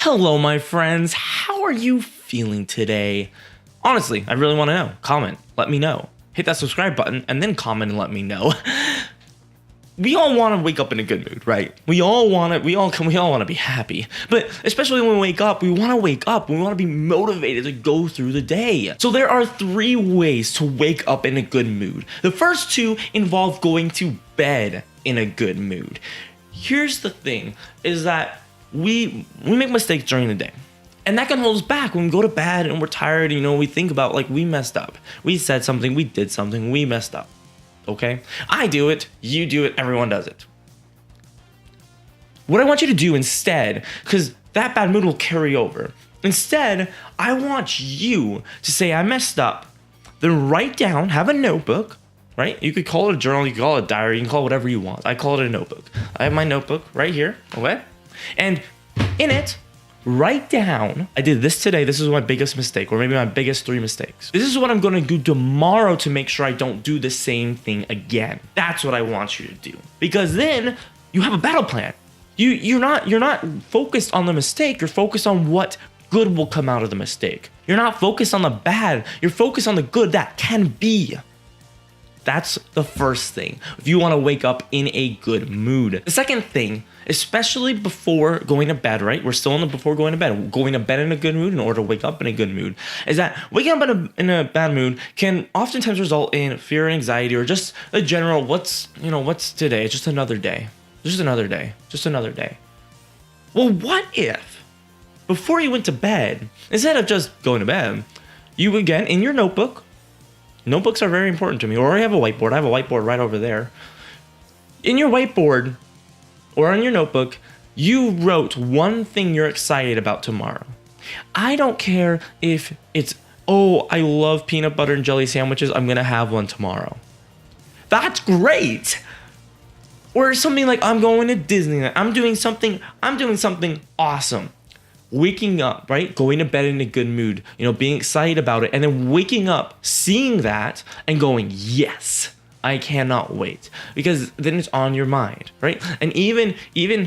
Hello, my friends. How are you feeling today? Honestly, I really want to know. Comment, let me know. Hit that subscribe button and then comment and let me know. We all want to wake up in a good mood, right? We all want to be happy. But especially when we wake up, we want to be motivated to go through the day. So there are 3 ways to wake up in a good mood. The first 2 involve going to bed in a good mood. Here's the thing, is that we make mistakes during the day. And that can hold us back when we go to bed and we're tired, we think about like we messed up. We said something, we did something, we messed up. Okay? I do it, you do it, everyone does it. What I want you to do instead, because that bad mood will carry over. Instead, I want you to say, I messed up. Then write down, have a notebook, right? You could call it a journal, you could call it a diary, you can call it whatever you want. I call it a notebook. I have my notebook right here, okay? And in it, write down, I did this today, this is my biggest mistake, or maybe my biggest 3 mistakes. This is what I'm gonna do tomorrow to make sure I don't do the same thing again. That's what I want you to do. Because then you have a battle plan. You're not focused on the mistake, you're focused on what good will come out of the mistake. You're not focused on the bad, you're focused on the good that can be. That's the first thing, if you want to wake up in a good mood. The second thing, especially before going to bed, right? We're still in the before going to bed. Going to bed in a good mood in order to wake up in a good mood, is that waking up in a bad mood can oftentimes result in fear and anxiety, or just a general, what's today? It's just another day. Just another day. Just another day. Well, what if, before you went to bed, instead of just going to bed, you again, in your notebook, notebooks are very important to me, or I have a whiteboard. I have a whiteboard right over there. In your whiteboard, or on your notebook, you wrote one thing you're excited about tomorrow. I don't care if it's, oh, I love peanut butter and jelly sandwiches, I'm gonna have one tomorrow. That's great. Or something like, I'm going to Disneyland, I'm doing something awesome. Waking up, right? Going to bed in a good mood, being excited about it, and then waking up, seeing that, and going, yes, I cannot wait. Because then it's on your mind, right? And even,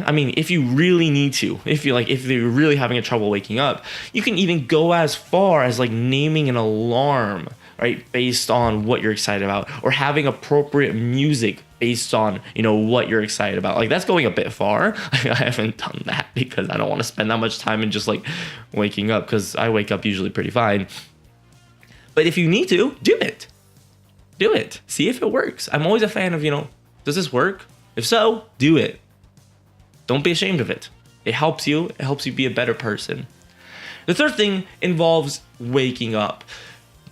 I mean, if you really need to, if you're really having a trouble waking up, you can even go as far as like naming an alarm, right? Based on what you're excited about, or having appropriate music based on, what you're excited about. Like, that's going a bit far. I haven't done that because I don't want to spend that much time in just like waking up, because I wake up usually pretty fine. But if you need to, do it. Do it. See if it works. I'm always a fan of, does this work? If so, do it. Don't be ashamed of it. It helps you. It helps you be a better person. The third thing involves waking up.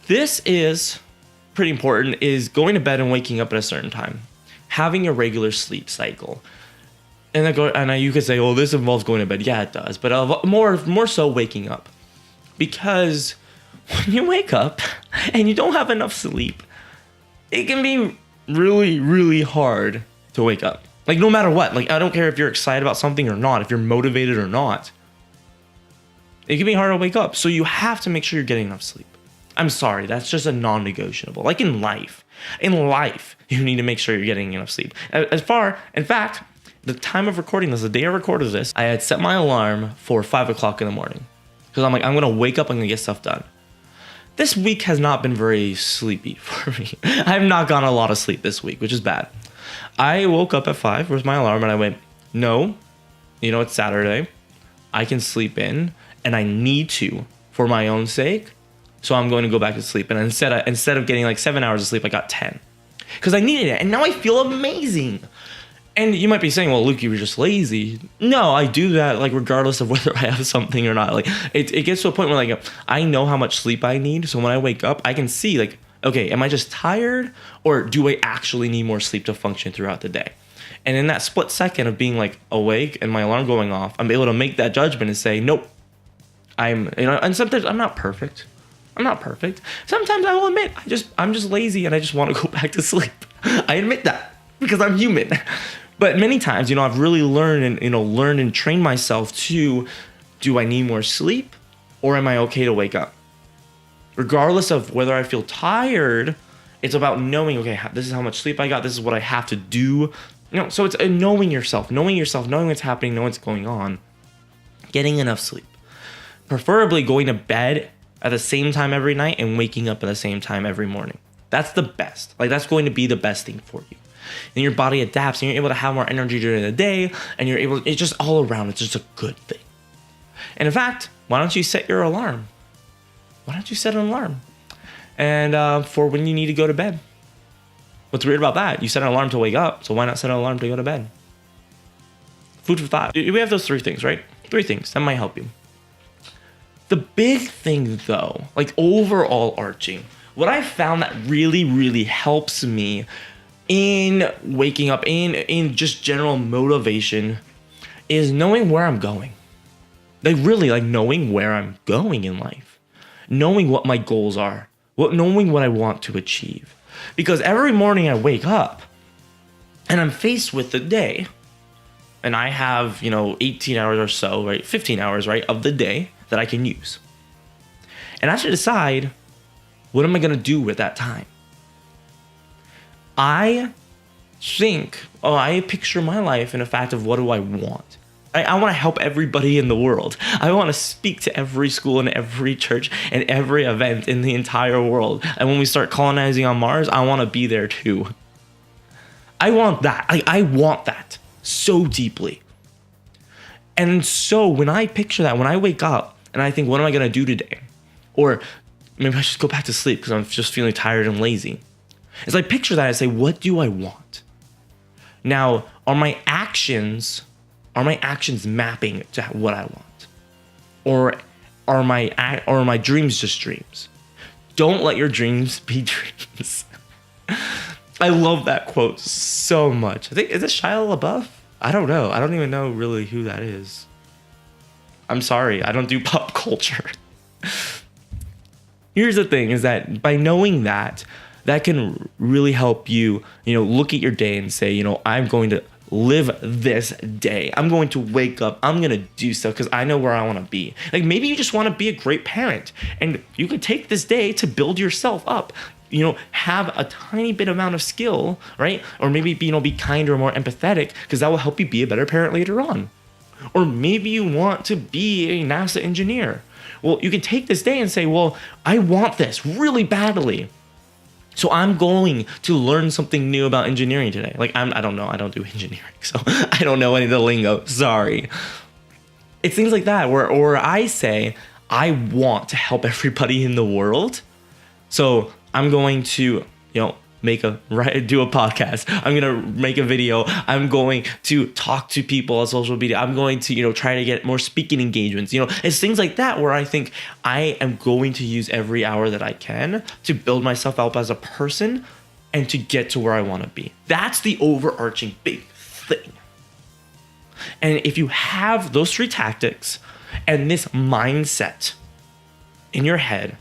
This is pretty important, is going to bed and waking up at a certain time. Having a regular sleep cycle. And you could say, oh, this involves going to bed. Yeah, it does. But more so waking up. Because when you wake up and you don't have enough sleep, it can be really, really hard to wake up. Like, no matter what. Like, I don't care if you're excited about something or not, if you're motivated or not. It can be hard to wake up. So you have to make sure you're getting enough sleep. I'm sorry, that's just a non-negotiable. Like in life, you need to make sure you're getting enough sleep. In fact, the time of recording this, the day I recorded this, I had set my alarm for 5 o'clock in the morning. Because I'm like, I'm going to wake up, I'm going to get stuff done. This week has not been very sleepy for me. I have not gotten a lot of sleep this week, which is bad. I woke up at 5 with my alarm and I went, no, it's Saturday. I can sleep in and I need to for my own sake. So I'm going to go back to sleep. And instead of getting like 7 hours of sleep, I got 10. Because I needed it. And now I feel amazing. And you might be saying, well, Luke, you were just lazy. No, I do that like regardless of whether I have something or not. Like it gets to a point where like I know how much sleep I need. So when I wake up, I can see like, okay, am I just tired? Or do I actually need more sleep to function throughout the day? And in that split second of being like awake and my alarm going off, I'm able to make that judgment and say, nope. And sometimes I'm not perfect. Sometimes I will admit, I'm just lazy and I just want to go back to sleep. I admit that because I'm human. But many times, I've really learned and trained myself to, do I need more sleep or am I okay to wake up? Regardless of whether I feel tired, it's about knowing, okay, this is how much sleep I got. This is what I have to do. So it's knowing yourself, knowing what's happening, knowing what's going on, getting enough sleep. preferably going to bed at the same time every night and waking up at the same time every morning. That's the best. Like, that's going to be the best thing for you. And your body adapts and you're able to have more energy during the day, and it's just all around. It's just a good thing. And in fact, why don't you set your alarm? Why don't you set an alarm? And for when you need to go to bed. What's weird about that? You set an alarm to wake up, so why not set an alarm to go to bed? Food for thought. We have those 3 things, right? 3 things that might help you. The big thing though, like overall arching, what I found that really, really helps me in waking up, in just general motivation, is knowing where I'm going. Like really, like knowing where I'm going in life. Knowing what my goals are. Knowing what I want to achieve. Because every morning I wake up and I'm faced with the day, and I have, 18 hours or so, right? 15 hours, right, of the day that I can use. And I have to decide, what am I going to do with that time? I picture my life in a fact of what do I want? I want to help everybody in the world. I want to speak to every school and every church and every event in the entire world. And when we start colonizing on Mars, I want to be there too. I want that. I want that so deeply. And so when I picture that, when I wake up and I think, what am I going to do today? Or maybe I should go back to sleep because I'm just feeling tired and lazy. As I picture that, I say, what do I want? Now, are my actions mapping to what I want? Or are my dreams just dreams? Don't let your dreams be dreams. I love that quote so much. I think, is it Shia LaBeouf? I don't know. I don't even know really who that is. I'm sorry. I don't do pop culture. Here's the thing, is that by knowing that can really help you, look at your day and say, I'm going to live this day. I'm going to wake up. I'm going to do stuff because I know where I want to be. Like maybe you just want to be a great parent, and you can take this day to build yourself up. Have a tiny bit amount of skill, right? Or maybe be kinder or more empathetic, because that will help you be a better parent later on. Or maybe you want to be a NASA engineer. Well, you can take this day and say, well, I want this really badly. So I'm going to learn something new about engineering today. Like I don't know. I don't do engineering, so I don't know any of the lingo. Sorry. It's things like that or I say, I want to help everybody in the world. So I'm going to, do a podcast. I'm going to make a video. I'm going to talk to people on social media. I'm going to, try to get more speaking engagements. It's things like that where I think I am going to use every hour that I can to build myself up as a person and to get to where I want to be. That's the overarching big thing. And if you have those 3 tactics and this mindset in your head,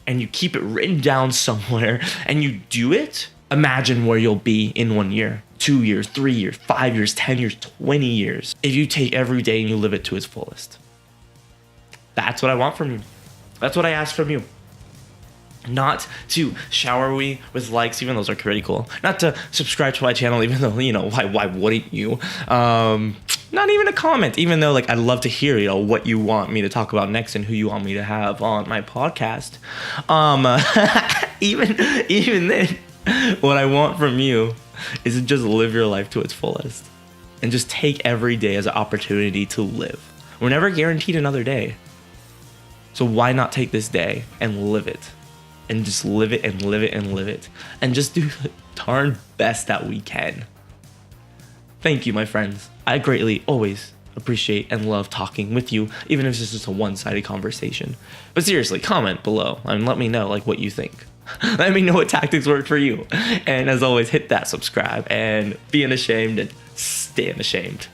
and you keep it written down somewhere and you do it, imagine where you'll be in 1 year, 2 years, 3 years, 5 years, 10 years, 20 years, if you take every day and you live it to its fullest. That's what I want from you. That's what I ask from you. Not to shower me with likes, even those are pretty cool. Not to subscribe to my channel, even though, why wouldn't you? Not even a comment, even though I'd love to hear, what you want me to talk about next and who you want me to have on my podcast. Even then, what I want from you is to just live your life to its fullest and just take every day as an opportunity to live. We're never guaranteed another day. So why not take this day and live it? And just live it and live it and live it. And just do the darn best that we can. Thank you, my friends. I greatly always appreciate and love talking with you, even if it's just a one-sided conversation. But seriously, comment below and let me know what you think. Let me know what tactics work for you. And as always, hit that subscribe and be unashamed and stay unashamed.